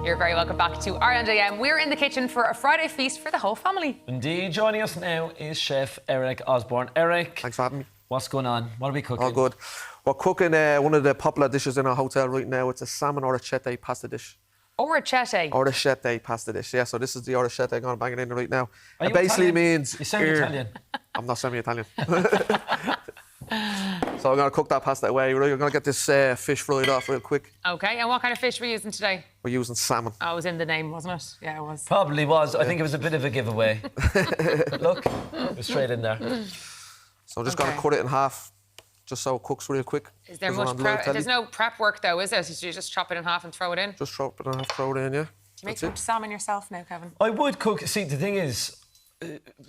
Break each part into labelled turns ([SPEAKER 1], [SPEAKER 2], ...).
[SPEAKER 1] You're very welcome back to R&AM. We're in the kitchen for a Friday feast for the whole family.
[SPEAKER 2] Indeed, joining us now is Chef Eric Osborne. Eric,
[SPEAKER 3] thanks for having me.
[SPEAKER 2] What's going on? What are we cooking?
[SPEAKER 3] All good. We're cooking one of the popular dishes in our hotel right now. It's a Salmon Orecchiette pasta dish.
[SPEAKER 1] Orecchiette?
[SPEAKER 3] Orecchiette pasta dish, yeah. So this is the orecchiette I'm going to bang it in right now.
[SPEAKER 2] Are
[SPEAKER 3] it
[SPEAKER 2] you
[SPEAKER 3] basically
[SPEAKER 2] Italian?
[SPEAKER 3] means...
[SPEAKER 2] You sound Italian.
[SPEAKER 3] I'm not semi-Italian. So I'm going to cook that pasta away. We're going to get this fish fried off real quick.
[SPEAKER 1] OK, and what kind of fish are we using today?
[SPEAKER 3] We're using salmon.
[SPEAKER 1] Oh, it was in the name, wasn't it? Yeah, it was.
[SPEAKER 2] Probably was. I think it was a bit of a giveaway. Look, it was straight in there.
[SPEAKER 3] So I'm just going to cut it in half, just so it cooks real quick.
[SPEAKER 1] Is there much prep? There's no prep work, though, is there? So you just chop it in half and throw it in?
[SPEAKER 3] Just chop it in half, throw it in, yeah.
[SPEAKER 1] Do you make much salmon yourself now, Kevin?
[SPEAKER 2] I would cook. See, the thing is,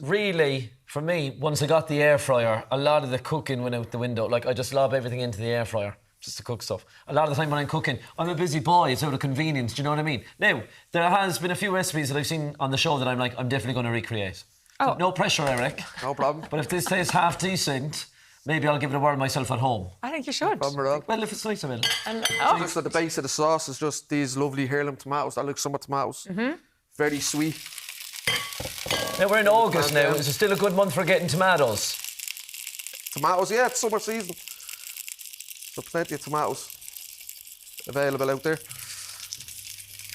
[SPEAKER 2] really, for me, once I got the air fryer, a lot of the cooking went out the window. Like, I just lob everything into the air fryer just to cook stuff. A lot of the time when I'm cooking, I'm a busy boy. It's out of convenience. Do you know what I mean? Now, there has been a few recipes that I've seen on the show that I'm like, I'm definitely going to recreate.
[SPEAKER 1] Oh.
[SPEAKER 2] So, no pressure, Eric.
[SPEAKER 3] No problem.
[SPEAKER 2] But if this tastes half decent, maybe I'll give it a whirl myself at home.
[SPEAKER 1] I think you should.
[SPEAKER 3] No problem at all.
[SPEAKER 2] Well, if it's nice, I will.
[SPEAKER 3] So the base of the sauce is just these lovely heirloom tomatoes. That look summer tomatoes. Very sweet.
[SPEAKER 2] Now, we're in August now. Is it still a good month for getting tomatoes?
[SPEAKER 3] Tomatoes, yeah, it's summer season. So plenty of tomatoes available out there.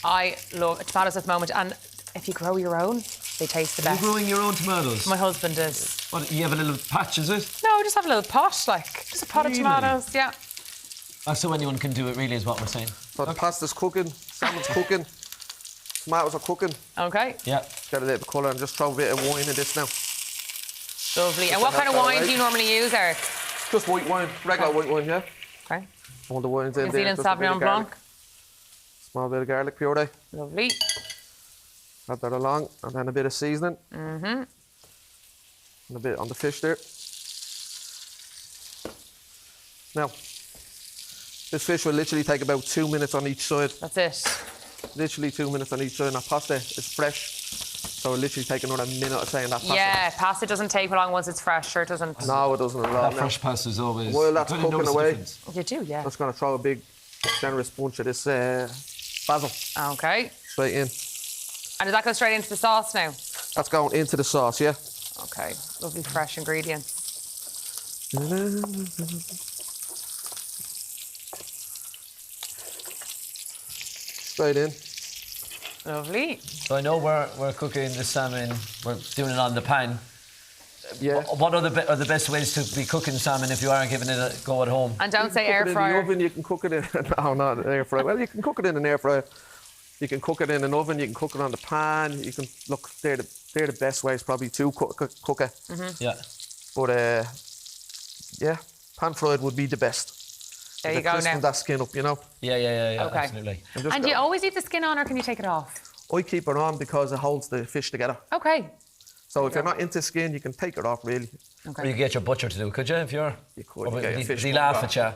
[SPEAKER 1] I love tomatoes at the moment, and if you grow your own, they taste the best.
[SPEAKER 2] You're growing your own tomatoes?
[SPEAKER 1] My husband is.
[SPEAKER 2] What, you have a little patch, is it?
[SPEAKER 1] No, just have a little pot, like, just a pot of tomatoes, yeah.
[SPEAKER 2] So anyone can do it, really, is what we're saying.
[SPEAKER 3] So the pasta's cooking, salmon's cooking, tomatoes are cooking.
[SPEAKER 1] OK.
[SPEAKER 2] Yeah.
[SPEAKER 3] Get a little colour and just throw a bit of wine in this now.
[SPEAKER 1] Lovely. And what kind of wine do you normally use, Eric?
[SPEAKER 3] Just white wine, regular white wine, yeah.
[SPEAKER 1] OK.
[SPEAKER 3] All the wines in
[SPEAKER 1] New
[SPEAKER 3] there.
[SPEAKER 1] Zealand Sauvignon Blanc.
[SPEAKER 3] Small bit of garlic puree.
[SPEAKER 1] Lovely.
[SPEAKER 3] Add that along, and then a bit of seasoning. And a bit on the fish there. Now, this fish will literally take about 2 minutes on each side.
[SPEAKER 1] That's it.
[SPEAKER 3] Literally 2 minutes on each side. And that pasta is fresh, so it'll literally take another minute or say in that pasta.
[SPEAKER 1] Yeah, pasta doesn't take long once it's fresh, sure it doesn't.
[SPEAKER 3] No, it doesn't at all.
[SPEAKER 2] That fresh pasta is always...
[SPEAKER 3] While that's cooking away,
[SPEAKER 1] You do, yeah.
[SPEAKER 3] just going to throw a big, generous bunch of this basil
[SPEAKER 1] OK.
[SPEAKER 3] straight in.
[SPEAKER 1] And does that go straight into the sauce now?
[SPEAKER 3] That's going into the sauce, yeah.
[SPEAKER 1] OK. Lovely fresh ingredients.
[SPEAKER 3] Straight in.
[SPEAKER 1] Lovely.
[SPEAKER 2] So I know we're cooking the salmon, we're doing it on the pan.
[SPEAKER 3] Yeah.
[SPEAKER 2] What are the best ways to be cooking salmon if you are giving it a go at home?
[SPEAKER 1] And don't say
[SPEAKER 3] Cook
[SPEAKER 1] air
[SPEAKER 3] it in
[SPEAKER 1] fryer.
[SPEAKER 3] the oven, you can cook it in... No, not an air fryer. Well, you can cook it in an air fryer. You can cook it in an oven, you can cook it on the pan. You can... Look, they're the best ways probably to cook it.
[SPEAKER 2] Yeah.
[SPEAKER 3] But, yeah, pan-fried would be the best.
[SPEAKER 1] There you go
[SPEAKER 3] Crispen
[SPEAKER 1] now.
[SPEAKER 3] that skin up, you know.
[SPEAKER 2] Yeah,
[SPEAKER 1] Okay.
[SPEAKER 2] absolutely.
[SPEAKER 1] And do you always leave the skin on or can you take it off?
[SPEAKER 3] I keep it on because it holds the fish together.
[SPEAKER 1] OK.
[SPEAKER 3] So if you're not into skin, you can take it off, really.
[SPEAKER 2] Or you could get your butcher to do it, could you? If you're...
[SPEAKER 3] You could.
[SPEAKER 2] Or
[SPEAKER 3] Get your
[SPEAKER 2] did
[SPEAKER 3] fish
[SPEAKER 2] he laugh at you?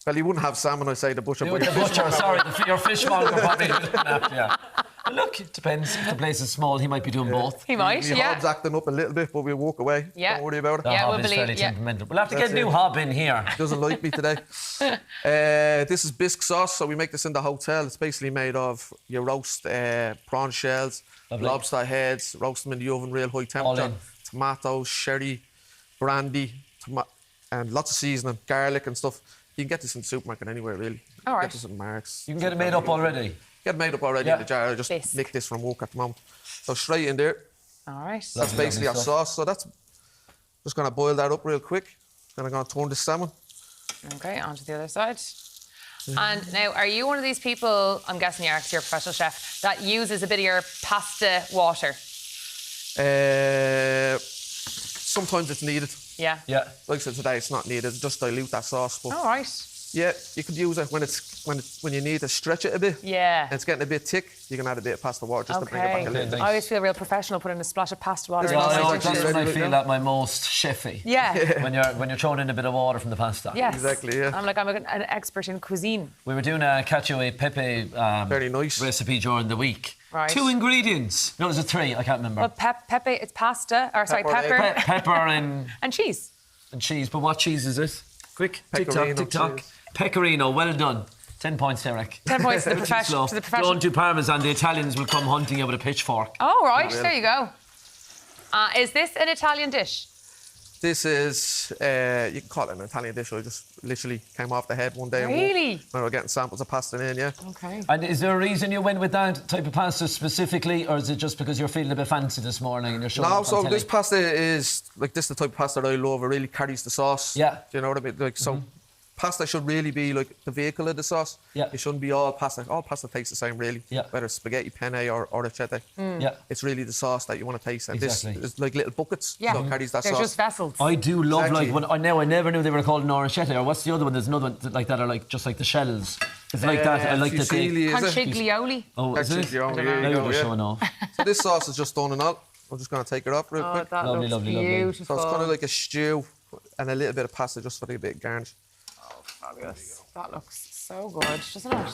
[SPEAKER 3] Well, you wouldn't have salmon, I say, the butcher.
[SPEAKER 2] The butcher, sorry, your fishmonger probably looking after you. Well, look, it depends. If the place is small, he might be doing both.
[SPEAKER 1] He might,
[SPEAKER 3] Your
[SPEAKER 1] yeah.
[SPEAKER 3] hob's acting up a little bit, but we'll walk away.
[SPEAKER 1] Yeah.
[SPEAKER 3] Don't worry about it.
[SPEAKER 2] The
[SPEAKER 1] Yeah,
[SPEAKER 2] hob
[SPEAKER 1] we'll
[SPEAKER 2] is
[SPEAKER 1] believe-
[SPEAKER 2] fairly
[SPEAKER 1] yeah.
[SPEAKER 2] temperamental. We'll have to
[SPEAKER 3] That's
[SPEAKER 2] get a new
[SPEAKER 3] it.
[SPEAKER 2] hob in here.
[SPEAKER 3] Doesn't like me today. This is bisque sauce, so we make this in the hotel. It's basically made of your roast prawn shells,
[SPEAKER 2] Lovely.
[SPEAKER 3] lobster heads, roast them in the oven, real high temperature.
[SPEAKER 2] in.
[SPEAKER 3] Tomatoes, sherry, brandy, and lots of seasoning, garlic and stuff. You can get this in the supermarket anywhere, really.
[SPEAKER 1] All right.
[SPEAKER 3] Get this in Marks.
[SPEAKER 2] You can get it made up already.
[SPEAKER 3] Get it made up already
[SPEAKER 2] Yeah.
[SPEAKER 3] in the jar. I just
[SPEAKER 1] Bisque.
[SPEAKER 3] nicked this from work at the moment. So straight in there.
[SPEAKER 1] All right.
[SPEAKER 3] That's
[SPEAKER 2] Lovely,
[SPEAKER 3] basically our
[SPEAKER 2] lovely
[SPEAKER 3] sauce. So that's just going to boil that up real quick. Then I'm going to turn this salmon.
[SPEAKER 1] OK, on to the other side. And now, are you one of these people, I'm guessing you're actually a professional chef, that uses a bit of your pasta water?
[SPEAKER 3] Sometimes it's needed.
[SPEAKER 1] Yeah.
[SPEAKER 2] Yeah.
[SPEAKER 3] Like I said today, it's not needed. Just dilute that sauce. But
[SPEAKER 1] All right.
[SPEAKER 3] yeah, you could use it when you need to stretch it a bit.
[SPEAKER 1] Yeah.
[SPEAKER 3] And it's getting a bit thick. You can add a bit of pasta water just to bring it back a little bit.
[SPEAKER 1] I always feel real professional putting a splash of pasta water in
[SPEAKER 3] Yeah,
[SPEAKER 1] all
[SPEAKER 3] I
[SPEAKER 1] my
[SPEAKER 3] know,
[SPEAKER 1] dishes.
[SPEAKER 2] That's when I
[SPEAKER 3] Ready
[SPEAKER 2] feel
[SPEAKER 3] now?
[SPEAKER 2] at my most chefy.
[SPEAKER 1] Yeah.
[SPEAKER 2] When you're throwing in a bit of water from the pasta.
[SPEAKER 1] Yes.
[SPEAKER 3] Exactly, yeah.
[SPEAKER 1] I'm an expert in cuisine.
[SPEAKER 2] We were doing a cacio e pepe
[SPEAKER 3] Very nice.
[SPEAKER 2] recipe during the week.
[SPEAKER 1] Right.
[SPEAKER 2] 2 ingredients. No, there's a 3. I can't remember.
[SPEAKER 1] Well, pepe, it's pasta, or sorry,
[SPEAKER 3] Pepper,
[SPEAKER 1] pepper.
[SPEAKER 2] Pepper and
[SPEAKER 1] And cheese.
[SPEAKER 2] cheese. But what cheese is it? Quick.
[SPEAKER 3] Pecorino
[SPEAKER 2] Tick-tock, tick-tock.
[SPEAKER 3] cheese.
[SPEAKER 2] Pecorino, well done. 10 points, Eric.
[SPEAKER 1] 10 points to the
[SPEAKER 2] Slow.
[SPEAKER 1] profession.
[SPEAKER 2] Don't do Parmesan. The Italians will come hunting you with a pitchfork.
[SPEAKER 1] Oh, right. There you go. Is this an Italian dish?
[SPEAKER 3] This is, you can call it an Italian dish. I just literally came off the head one day.
[SPEAKER 1] Really?
[SPEAKER 3] When we were getting samples of pasta in, yeah.
[SPEAKER 1] Okay.
[SPEAKER 2] And is there a reason you went with that type of pasta specifically, or is it just because you're feeling a bit fancy this morning and you're showing
[SPEAKER 3] No,
[SPEAKER 2] up on
[SPEAKER 3] so
[SPEAKER 2] telly?
[SPEAKER 3] this pasta is, like, this is the type of pasta that I love. It really carries the sauce.
[SPEAKER 2] Yeah.
[SPEAKER 3] Do you know what I mean? Like, so pasta should really be, like, the vehicle of the sauce.
[SPEAKER 2] Yeah.
[SPEAKER 3] It shouldn't be all pasta. All pasta tastes the same, really.
[SPEAKER 2] Yeah.
[SPEAKER 3] Whether it's spaghetti, penne, or orecchiette.
[SPEAKER 2] Yeah.
[SPEAKER 3] It's really the sauce that you want to taste. And
[SPEAKER 2] Exactly.
[SPEAKER 3] this is like little buckets.
[SPEAKER 1] Yeah.
[SPEAKER 3] So it carries that
[SPEAKER 1] They're
[SPEAKER 3] sauce.
[SPEAKER 1] just vessels.
[SPEAKER 2] I do love,
[SPEAKER 3] Exactly.
[SPEAKER 2] like, I never knew they were called an orecchiette, or what's the other one? There's another one like that are like just like the shells. It's like that. I like that they...
[SPEAKER 3] fusilli, is it?
[SPEAKER 1] Conchiglioli.
[SPEAKER 2] Oh, is it?
[SPEAKER 3] Conchiglioli,
[SPEAKER 1] I don't
[SPEAKER 3] there
[SPEAKER 2] Now
[SPEAKER 3] you
[SPEAKER 2] you're
[SPEAKER 3] go,
[SPEAKER 2] just
[SPEAKER 3] yeah.
[SPEAKER 2] showing off.
[SPEAKER 3] So this sauce is just done and all. I'm just going to take it off real
[SPEAKER 1] Oh,
[SPEAKER 3] quick.
[SPEAKER 1] that
[SPEAKER 2] Lovely,
[SPEAKER 1] looks
[SPEAKER 2] lovely, lovely.
[SPEAKER 1] beautiful.
[SPEAKER 3] So it's kind of like a stew and a little bit of pasta just for a bit of garnish.
[SPEAKER 1] Fabulous. That looks so good, doesn't it?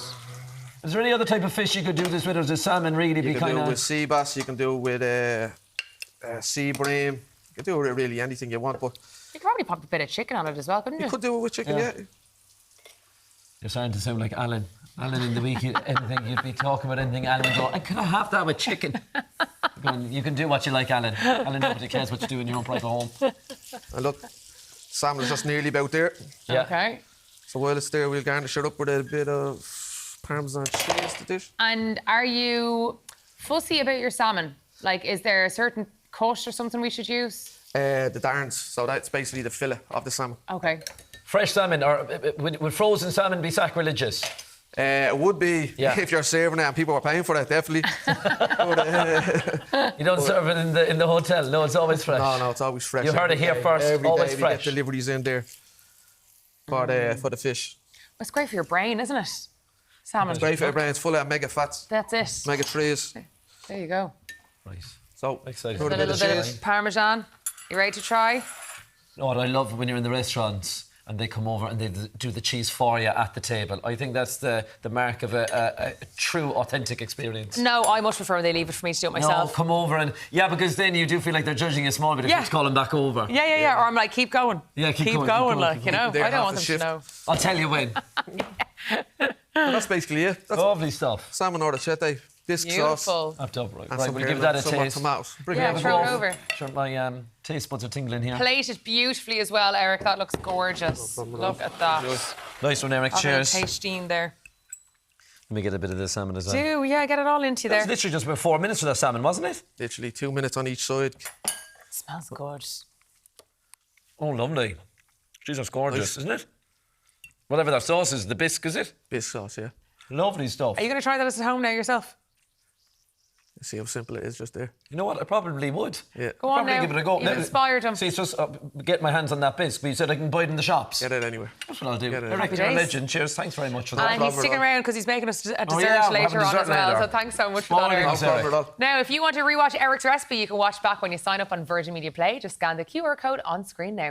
[SPEAKER 2] Is there any other type of fish you could do this with, or does salmon really
[SPEAKER 3] You
[SPEAKER 2] be
[SPEAKER 3] can
[SPEAKER 2] kind
[SPEAKER 3] do it
[SPEAKER 2] of...
[SPEAKER 3] with sea bass, you can do it with sea bream. You can do it with really anything you want, but
[SPEAKER 1] You could probably pop a bit of chicken on it as well, couldn't you?
[SPEAKER 3] you could do it with chicken, yeah.
[SPEAKER 2] You're starting to sound like Alan. Alan in the week, anything you'd be talking about anything, Alan would go, could I have that with chicken? You can do what you like, Alan. Alan, nobody cares what you do in your own private home.
[SPEAKER 3] And look, salmon is just nearly about there.
[SPEAKER 2] Yeah.
[SPEAKER 1] Okay.
[SPEAKER 3] So while it's there, we'll garnish it up with a bit of Parmesan cheese to dish.
[SPEAKER 1] And are you fussy about your salmon? Like, is there a certain cut or something we should use?
[SPEAKER 3] The darns, so that's basically the fillet of the salmon.
[SPEAKER 1] Okay.
[SPEAKER 2] Fresh salmon, or would frozen salmon be sacrilegious?
[SPEAKER 3] It would be
[SPEAKER 2] Yeah.
[SPEAKER 3] if you're serving it and people are paying for it, definitely. But,
[SPEAKER 2] You don't serve it in the hotel. No, it's always fresh.
[SPEAKER 3] no, it's always fresh.
[SPEAKER 2] You heard it
[SPEAKER 3] Every
[SPEAKER 2] here
[SPEAKER 3] day.
[SPEAKER 2] first,
[SPEAKER 3] Every
[SPEAKER 2] always
[SPEAKER 3] day we
[SPEAKER 2] fresh.
[SPEAKER 3] get deliveries in there for the fish.
[SPEAKER 1] It's great for your brain, isn't it? Salmon.
[SPEAKER 3] It's great for your brain. It's full of omega fats,
[SPEAKER 1] That's it.
[SPEAKER 3] omega 3s.
[SPEAKER 1] There you go.
[SPEAKER 2] Right.
[SPEAKER 3] So
[SPEAKER 2] Excited.
[SPEAKER 3] throw
[SPEAKER 1] A
[SPEAKER 3] a
[SPEAKER 1] little
[SPEAKER 3] bit of
[SPEAKER 1] bit
[SPEAKER 3] cheese.
[SPEAKER 1] of Parmesan. You ready to try?
[SPEAKER 2] Oh, what I love when you're in the restaurants and they come over and they do the cheese for you at the table. I think that's the mark of a true, authentic experience.
[SPEAKER 1] No, I much prefer they leave it for me to do it myself.
[SPEAKER 2] No, come over and... Yeah, because then you do feel like they're judging you small bit if
[SPEAKER 1] Yeah.
[SPEAKER 2] you call them back over.
[SPEAKER 1] Yeah. Or I'm like, keep going.
[SPEAKER 2] Yeah, keep going,
[SPEAKER 1] going,
[SPEAKER 2] keep
[SPEAKER 1] like,
[SPEAKER 2] going.
[SPEAKER 1] you know.
[SPEAKER 3] They're
[SPEAKER 1] I don't
[SPEAKER 3] half
[SPEAKER 1] want
[SPEAKER 3] the
[SPEAKER 1] them
[SPEAKER 3] shift.
[SPEAKER 1] to know.
[SPEAKER 2] I'll tell you when.
[SPEAKER 3] And that's basically it. That's
[SPEAKER 2] Lovely stuff.
[SPEAKER 3] salmon orecchiette, bisque sauce,
[SPEAKER 1] Beautiful.
[SPEAKER 2] Up top, right.
[SPEAKER 3] and
[SPEAKER 2] Right,
[SPEAKER 3] some
[SPEAKER 2] we'll
[SPEAKER 3] here,
[SPEAKER 2] give that a
[SPEAKER 3] some more
[SPEAKER 2] taste.
[SPEAKER 3] tomatoes. Bring
[SPEAKER 1] Yeah,
[SPEAKER 3] it
[SPEAKER 1] throw it over.
[SPEAKER 2] Sure, my taste buds are tingling here.
[SPEAKER 1] Plated beautifully as well, Eric. That looks gorgeous. Look at that.
[SPEAKER 2] Nice one, Eric.
[SPEAKER 1] Having a
[SPEAKER 2] Cheers. Let
[SPEAKER 1] tasting there.
[SPEAKER 2] me get a bit of this salmon as well.
[SPEAKER 1] Do, yeah, get it all into
[SPEAKER 2] It was
[SPEAKER 1] there.
[SPEAKER 2] literally just about 4 minutes for that salmon, wasn't it?
[SPEAKER 3] Literally 2 minutes on each side.
[SPEAKER 1] Smells good.
[SPEAKER 2] Oh, lovely. Jesus, gorgeous,
[SPEAKER 3] Nice.
[SPEAKER 2] isn't it? Whatever that sauce is, the bisque, is it?
[SPEAKER 3] Bisque sauce, yeah.
[SPEAKER 2] Lovely stuff.
[SPEAKER 1] Are you going to try that at home now yourself?
[SPEAKER 3] See how simple it is just there.
[SPEAKER 2] You know what? I probably would.
[SPEAKER 3] Yeah.
[SPEAKER 1] Go on
[SPEAKER 2] Probably
[SPEAKER 1] now.
[SPEAKER 2] give it a go.
[SPEAKER 1] You've inspired him.
[SPEAKER 2] See, it's just get my hands on that bisque, but you said I can buy it in the shops.
[SPEAKER 3] Get it anywhere.
[SPEAKER 2] That's what I'll do.
[SPEAKER 3] Get it.
[SPEAKER 2] Eric,
[SPEAKER 1] Happy
[SPEAKER 2] you're a
[SPEAKER 1] days.
[SPEAKER 2] legend. Cheers. Thanks very much for that.
[SPEAKER 1] And he's
[SPEAKER 3] problem
[SPEAKER 1] sticking
[SPEAKER 3] at all.
[SPEAKER 1] around because he's making us a dessert
[SPEAKER 2] yeah, we're
[SPEAKER 1] later
[SPEAKER 2] having
[SPEAKER 1] on
[SPEAKER 2] dessert
[SPEAKER 1] as well.
[SPEAKER 2] later.
[SPEAKER 1] So thanks so much for
[SPEAKER 2] Small
[SPEAKER 1] that, Eric.
[SPEAKER 3] No
[SPEAKER 2] Thanks, Eric.
[SPEAKER 3] problem at all.
[SPEAKER 1] Now, if you want to rewatch Eric's recipe, you can watch back when you sign up on Virgin Media Play. Just scan the QR code on screen now.